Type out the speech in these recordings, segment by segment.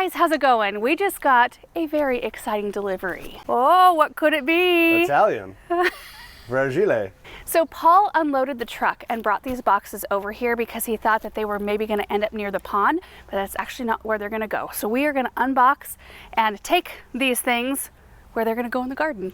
guys, how's it going? We just got a very exciting delivery. Oh, what could it be? Italian. Fragile. So Paul unloaded the truck and brought these boxes over here because he thought that they were maybe going to end up near the pond, but that's actually not where they're going to go. So we are going to unbox and take these things where they're going to go in the garden.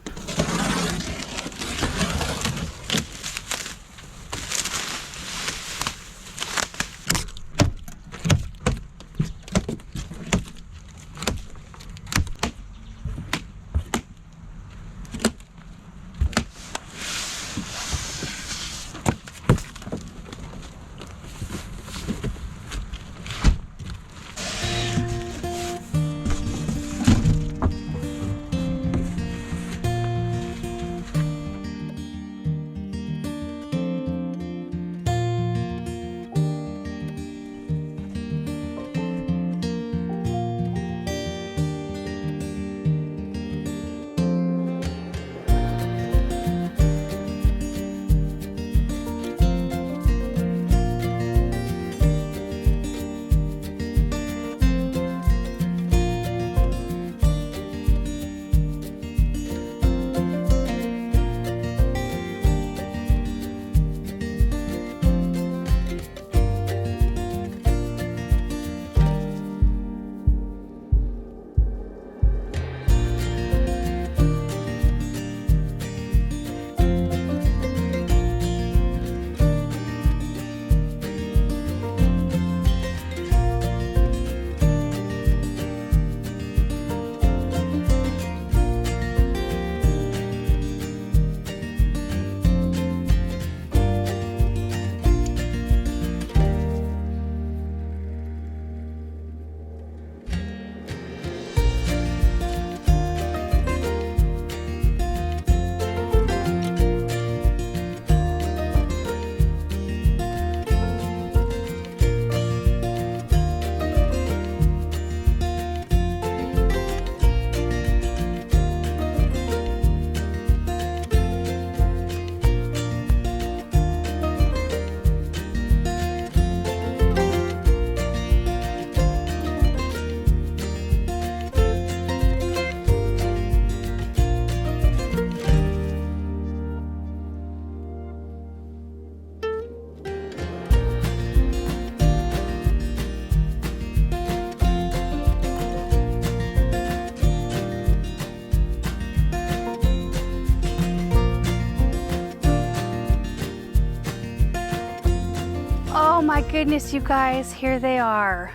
Oh my goodness, you guys, here they are.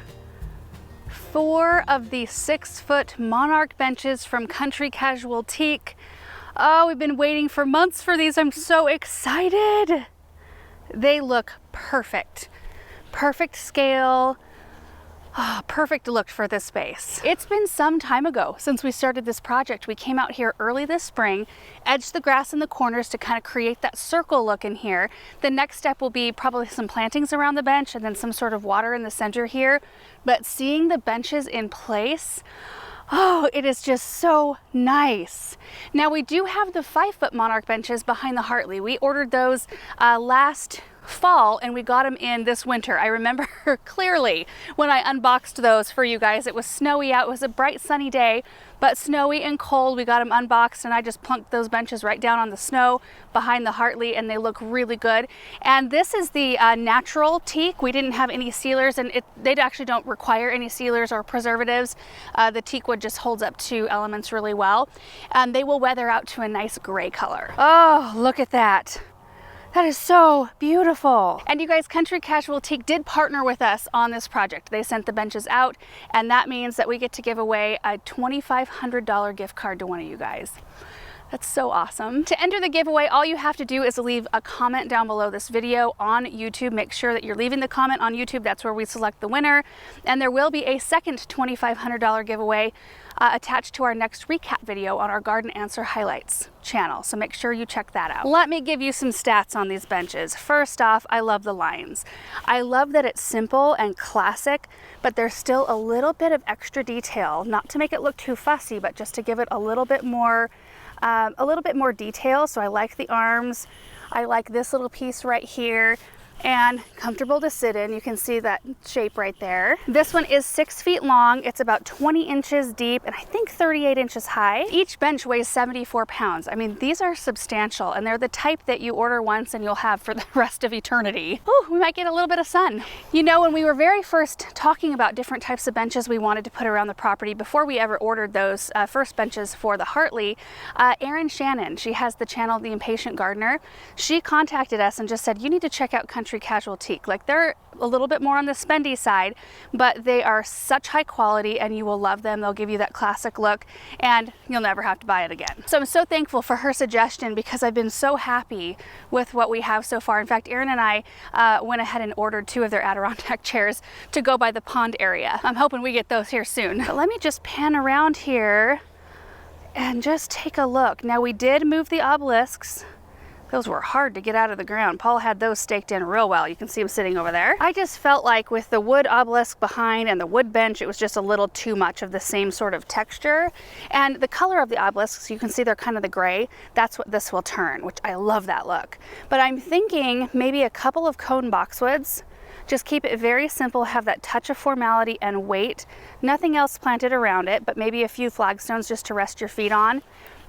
4 of the 6-foot monarch benches from Country Casual Teak. Oh, we've been waiting for months for these. I'm so excited. They look perfect. Perfect scale. Oh, perfect look for this space. It's been some time ago since we started this project. We came out here early this spring, edged the grass in the corners to kind of create that circle look in here. The next step will be probably some plantings around the bench and then some sort of water in the center here. But seeing the benches in place, oh, it is just so nice. Now we do have the 5-foot monarch benches behind the Hartley. We ordered those last fall and we got them in this winter. I remember clearly when I unboxed those for you guys. It was snowy out. It was a bright sunny day, but snowy and cold. We got them unboxed and I just plunked those benches right down on the snow behind the Hartley and they look really good. And this is the natural teak. We didn't have any sealers and they actually don't require any sealers or preservatives. The teak wood just holds up to elements really well. And they will weather out to a nice gray color. Oh, look at that. That is so beautiful. And you guys, Country Casual Teak did partner with us on this project. They sent the benches out, and that means that we get to give away a $2,500 gift card to one of you guys. That's so awesome. To enter the giveaway, all you have to do is leave a comment down below this video on YouTube. Make sure that you're leaving the comment on YouTube. That's where we select the winner. And there will be a second $2,500 giveaway attached to our next recap video on our Garden Answer Highlights channel. So make sure you check that out. Let me give you some stats on these benches. First off, I love the lines. I love that it's simple and classic, but there's still a little bit of extra detail, not to make it look too fussy, but just to give it a little bit more detail. So I like the arms. I like this little piece right here. and comfortable to sit in. You can see that shape right there. This one is 6 feet long. It's about 20 inches deep and I think 38 inches high. Each bench weighs 74 pounds. I mean, these are substantial and they're the type that you order once and you'll have for the rest of eternity. Oh, we might get a little bit of sun. You know, when we were very first talking about different types of benches we wanted to put around the property, before we ever ordered those first benches for the Hartley, Erin Shannon, she has the channel The Impatient Gardener. She contacted us and just said, you need to check out Country Casual Teak. Like, they're a little bit more on the spendy side, but they are such high quality and you will love them. They'll give you that classic look and you'll never have to buy it again. So I'm so thankful for her suggestion because I've been so happy with what we have so far. In fact, Erin and I went ahead and ordered 2 of their Adirondack chairs to go by the pond area. I'm hoping we get those here soon. But let me just pan around here and just take a look. Now, we did move the obelisks. Those were hard to get out of the ground. Paul had those staked in real well. You can see them sitting over there. I just felt like with the wood obelisk behind and the wood bench, it was just a little too much of the same sort of texture. And the color of the obelisks, you can see they're kind of the gray. That's what this will turn, which I love that look. But I'm thinking maybe a couple of cone boxwoods. Just keep it very simple, have that touch of formality and weight. Nothing else planted around it, but maybe a few flagstones just to rest your feet on.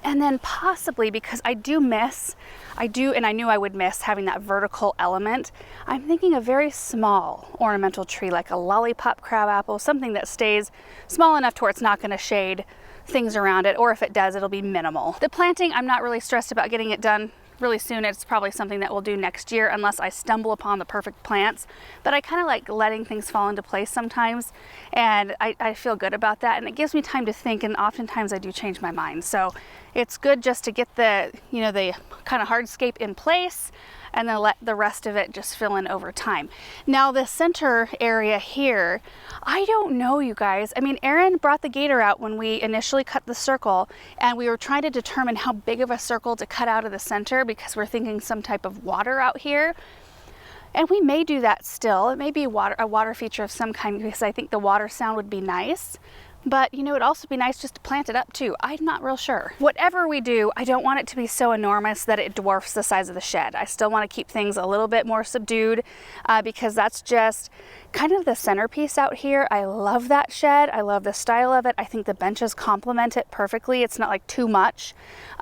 And then possibly, because I knew I would miss having that vertical element, I'm thinking a very small ornamental tree, like a lollipop crabapple, something that stays small enough to where it's not going to shade things around it, or if it does, it'll be minimal. The planting, I'm not really stressed about getting it done really soon. It's probably something that we'll do next year unless I stumble upon the perfect plants. But I kind of like letting things fall into place sometimes, and I feel good about that, and it gives me time to think, and oftentimes I do change my mind. So it's good just to get the, you know, the kind of hardscape in place and then let the rest of it just fill in over time. Now the center area here, I don't know, you guys. I mean, Erin brought the gator out when we initially cut the circle, and we were trying to determine how big of a circle to cut out of the center because we're thinking some type of water out here. And we may do that still. It may be a water feature of some kind because I think the water sound would be nice. But, you know, it'd also be nice just to plant it up too. I'm not real sure. Whatever we do, I don't want it to be so enormous that it dwarfs the size of the shed. I still want to keep things a little bit more subdued because that's just kind of the centerpiece out here. I love that shed. I love the style of it. I think the benches complement it perfectly. It's not like too much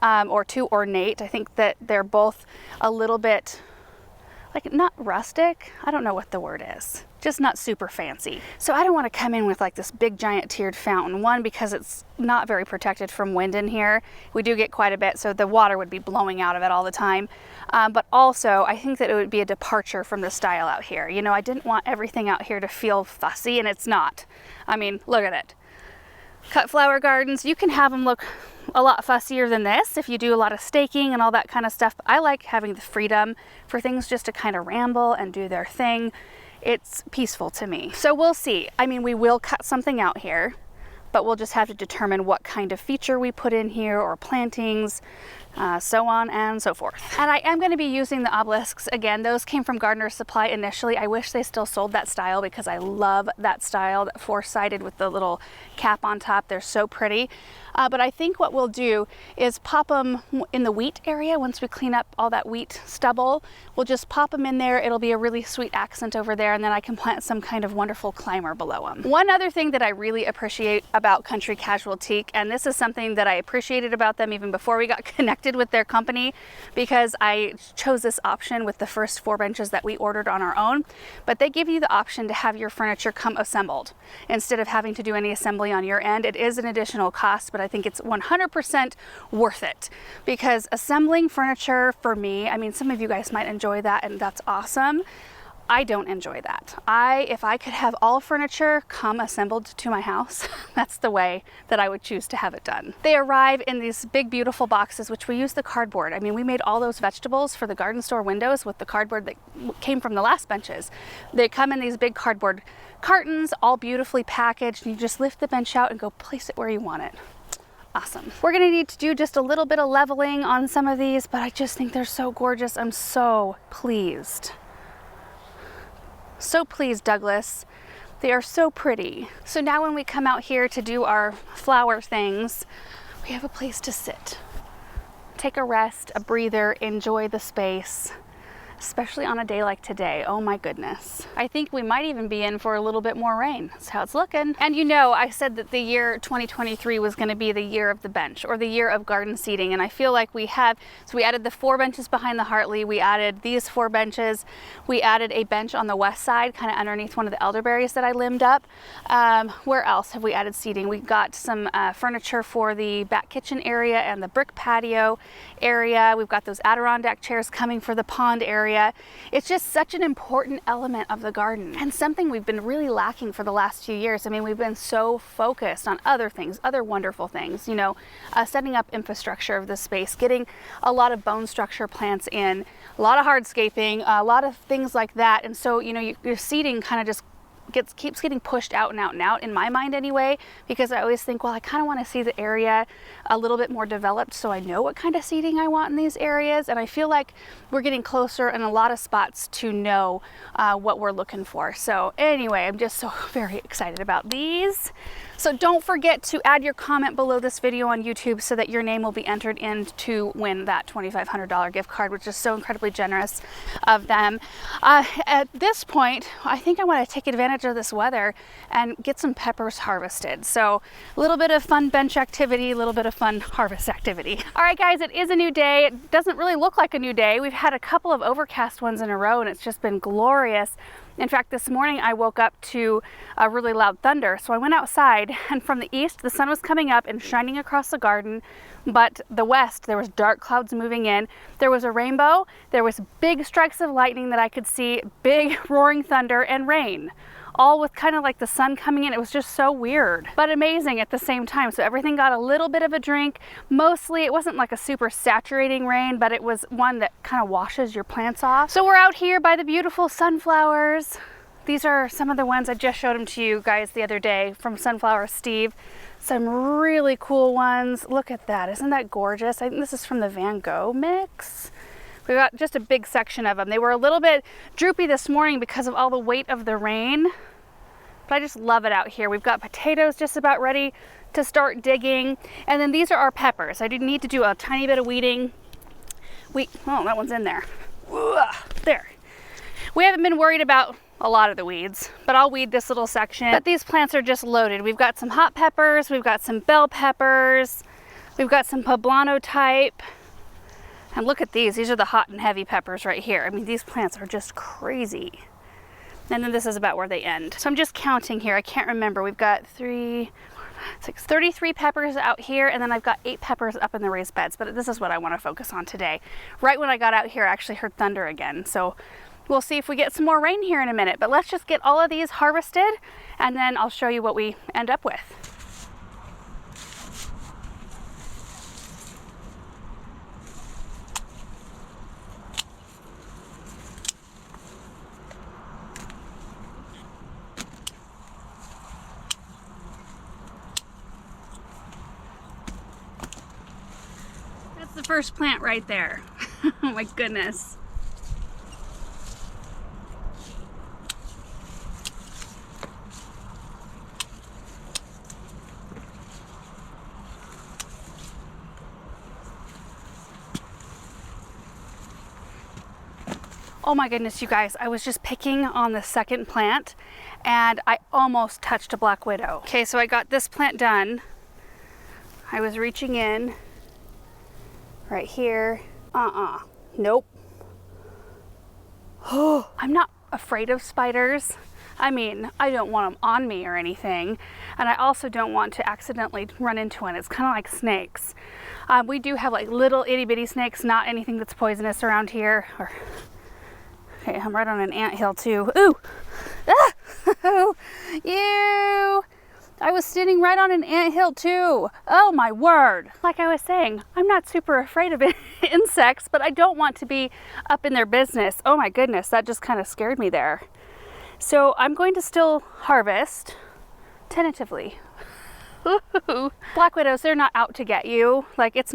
or too ornate. I think that they're both a little bit, like, not rustic. I don't know what the word is. Just not super fancy. So I don't want to come in with like this big giant tiered fountain. One, because it's not very protected from wind in here. We do get quite a bit, so the water would be blowing out of it all the time. But also, I think that it would be a departure from the style out here. You know, I didn't want everything out here to feel fussy, and it's not. I mean, look at it. Cut flower gardens, you can have them look a lot fussier than this if you do a lot of staking and all that kind of stuff. But I like having the freedom for things just to kind of ramble and do their thing. It's peaceful to me. So we'll see. I mean, we will cut something out here, but we'll just have to determine what kind of feature we put in here or plantings, so on and so forth. And I am going to be using the obelisks again. Those came from Gardener's Supply initially. I wish they still sold that style because I love that style, that four-sided with the little cap on top. They're so pretty. But I think what we'll do is pop them in the wheat area. Once we clean up all that wheat stubble, we'll just pop them in there. It'll be a really sweet accent over there, and then I can plant some kind of wonderful climber below them. One other thing that I really appreciate about Country Casual Teak, and this is something that I appreciated about them even before we got connected with their company, because I chose this option with the first 4 benches that we ordered on our own, but they give you the option to have your furniture come assembled instead of having to do any assembly on your end. It is an additional cost, but I think it's 100% worth it, because assembling furniture for me, I mean, some of you guys might enjoy that and that's awesome. I don't enjoy that. If I could have all furniture come assembled to my house, that's the way that I would choose to have it done. They arrive in these big, beautiful boxes, which we use the cardboard. I mean, we made all those vegetables for the garden store windows with the cardboard that came from the last benches. They come in these big cardboard cartons, all beautifully packaged, and you just lift the bench out and go place it where you want it. Awesome. We're gonna need to do just a little bit of leveling on some of these, but I just think they're so gorgeous. I'm so pleased. So pleased, Douglas. They are so pretty. So now when we come out here to do our flower things, we have a place to sit. Take a rest, a breather, enjoy the space. especially on a day like today. Oh my goodness. I think we might even be in for a little bit more rain. That's how it's looking. And you know, I said that the year 2023 was going to be the year of the bench, or the year of garden seating, and I feel like we have. So we added the 4 benches behind the Hartley, we added these 4 benches, we added a bench on the west side, kind of underneath one of the elderberries that I limbed up. Where else have we added seating? We got some furniture for the back kitchen area and the brick patio area. We've got those Adirondack chairs coming for the pond area. It's just such an important element of the garden, and something we've been really lacking for the last few years. I mean, we've been so focused on other things, other wonderful things, you know, setting up infrastructure of the space, getting a lot of bone structure plants in, a lot of hardscaping, a lot of things like that. And so, you know, your seating kind of just keeps getting pushed out and out and out, in my mind anyway, because I always think, well, I kind of want to see the area a little bit more developed so I know what kind of seating I want in these areas. And I feel like we're getting closer in a lot of spots to know what we're looking for. So anyway, I'm just so very excited about these. So don't forget to add your comment below this video on YouTube so that your name will be entered in to win that $2,500 gift card, which is so incredibly generous of them. At this point, I think I want to take advantage of this weather and get some peppers harvested. So a little bit of fun bench activity, a little bit of fun harvest activity. All right, guys, it is a new day. It doesn't really look like a new day. We've had a couple of overcast ones in a row, and it's just been glorious. In fact, this morning I woke up to a really loud thunder. So I went outside, and from the east, the sun was coming up and shining across the garden. But the west, there was dark clouds moving in. There was a rainbow. There was big strikes of lightning that I could see, big roaring thunder, and rain, all with kind of like the sun coming in. It was just so weird, but amazing at the same time. So everything got a little bit of a drink. Mostly, it wasn't like a super saturating rain, but it was one that kind of washes your plants off. So we're out here by the beautiful sunflowers. These are some of the ones I just showed them to you guys the other day from Sunflower Steve. Some really cool ones. Look at that. Isn't that gorgeous? I think this is from the Van Gogh mix. We got just a big section of them. They were a little bit droopy this morning because of all the weight of the rain, but I just love it out here. We've got potatoes just about ready to start digging. And then these are our peppers. I do need to do a tiny bit of weeding. Oh, that one's in there. There. We haven't been worried about a lot of the weeds, but I'll weed this little section. But these plants are just loaded. We've got some hot peppers, we've got some bell peppers, we've got some poblano type. And look at these are the hot and heavy peppers right here. I mean, these plants are just crazy. And then this is about where they end. So I'm just counting here. I can't remember. We've got 3, 6, 33 peppers out here, and then I've got 8 peppers up in the raised beds. But this is what I want to focus on today. Right when I got out here, I actually heard thunder again. So we'll see if we get some more rain here in a minute. But let's just get all of these harvested, and then I'll show you what we end up with. The first plant right there. Oh my goodness. Oh my goodness, you guys, I was just picking on the second plant and I almost touched a black widow. Okay, so I got this plant done. I was reaching in right here. Nope. Oh, I'm not afraid of spiders. I mean, I don't want them on me or anything. And I also don't want to accidentally run into one. It's kind of like snakes. We do have like little itty bitty snakes, not anything that's poisonous around here. Okay, I'm right on an anthill too. Ooh! Ah! Ew! I was sitting right on an anthill too. Oh my word. Like I was saying, I'm not super afraid of insects, but I don't want to be up in their business. Oh my goodness, that just kind of scared me there. So I'm going to still harvest, tentatively. Black widows, they're not out to get you. Like it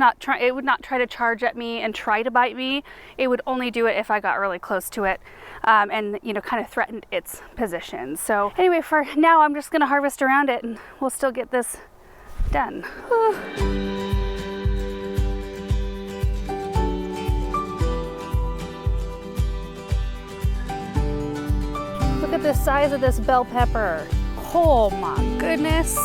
would not try to charge at me and try to bite me. It would only do it if I got really close to it and, you know, kind of threatened its position. So anyway, for now, I'm just going to harvest around it and we'll still get this done. at the size of this bell pepper. Oh my goodness.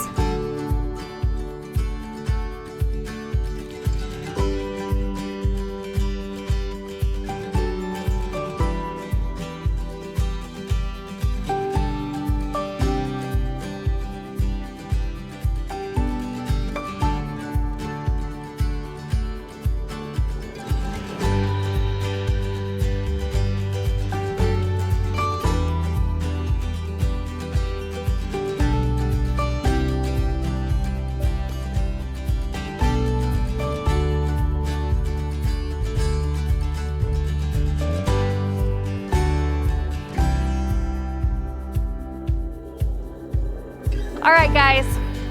All right, guys,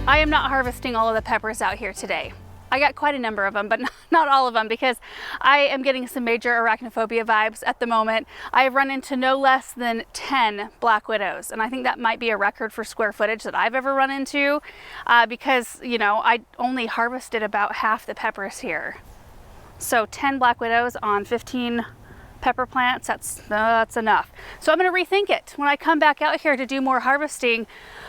I am not harvesting all of the peppers out here today. I got quite a number of them, but not all of them, because I am getting some major arachnophobia vibes at the moment. I have run into no less than 10 black widows, and I think that might be a record for square footage that I've ever run into, because, you know, I only harvested about half the peppers here. So 10 black widows on 15 pepper plants, that's enough. So I'm going to rethink it. When I come back out here to do more harvesting,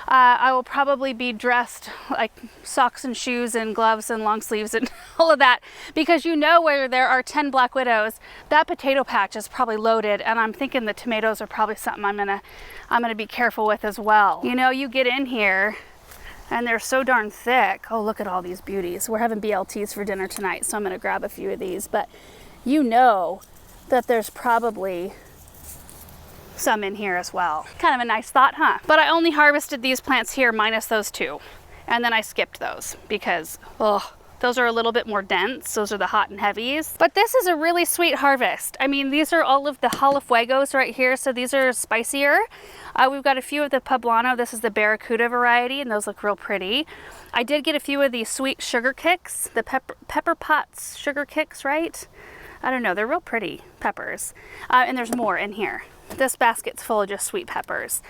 I will probably be dressed like socks and shoes and gloves and long sleeves and all of that, because you know, where there are 10 black widows, that potato patch is probably loaded, and I'm thinking the tomatoes are probably something I'm gonna be careful with as well. You know, you get in here and they're so darn thick. Oh, look at all these beauties. We're having BLTs for dinner tonight, so I'm gonna grab a few of these, but you know that there's probably some in here as well. Kind of a nice thought, huh? But I only harvested these plants here minus those two, and then I skipped those because, oh, those are a little bit more dense. Those are the hot and heavies. But this is a really sweet harvest. I mean, these are all of the jalafuegos right here, so these are spicier. We've got a few of the poblano. This is the barracuda variety, and those look real pretty. I did get a few of these sweet sugar kicks, the pepper pots sugar kicks, right? I don't know, they're real pretty peppers. And there's more in here. This basket's full of just sweet peppers.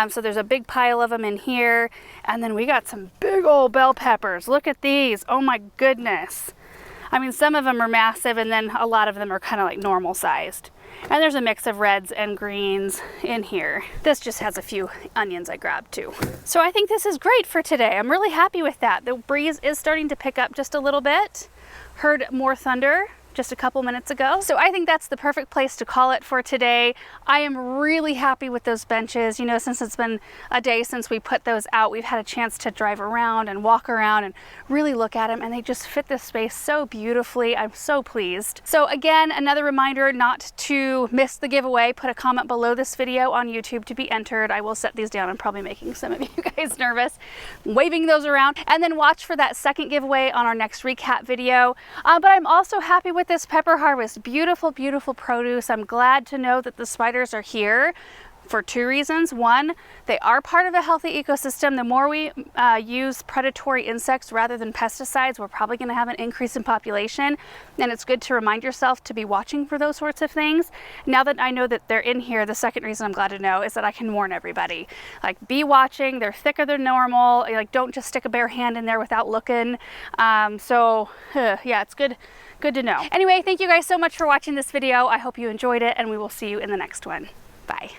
So there's a big pile of them in here. And then we got some big old bell peppers. Look at these. Oh my goodness. I mean, some of them are massive, and then a lot of them are kind of like normal sized. And there's a mix of reds and greens in here. This just has a few onions I grabbed too. So I think this is great for today. I'm really happy with that. The breeze is starting to pick up just a little bit. Heard more thunder just a couple minutes ago. So I think that's the perfect place to call it for today. I am really happy with those benches. You know, since it's been a day since we put those out, we've had a chance to drive around and walk around and really look at them, and they just fit this space so beautifully. I'm so pleased. So again, another reminder not to miss the giveaway. Put a comment below this video on YouTube to be entered. I will set these down. I'm probably making some of you guys nervous waving those around. And then watch for that second giveaway on our next recap video. But I'm also happy with this pepper harvest. Beautiful, beautiful produce. I'm glad to know that the spiders are here for two reasons. One, they are part of a healthy ecosystem. The more we use predatory insects rather than pesticides, we're probably going to have an increase in population. And it's good to remind yourself to be watching for those sorts of things. Now that I know that they're in here, the second reason I'm glad to know is that I can warn everybody. Like, be watching. They're thicker than normal. Like, don't just stick a bare hand in there without looking. Yeah, it's good to know. Anyway, thank you guys so much for watching this video. I hope you enjoyed it, and we will see you in the next one. Bye.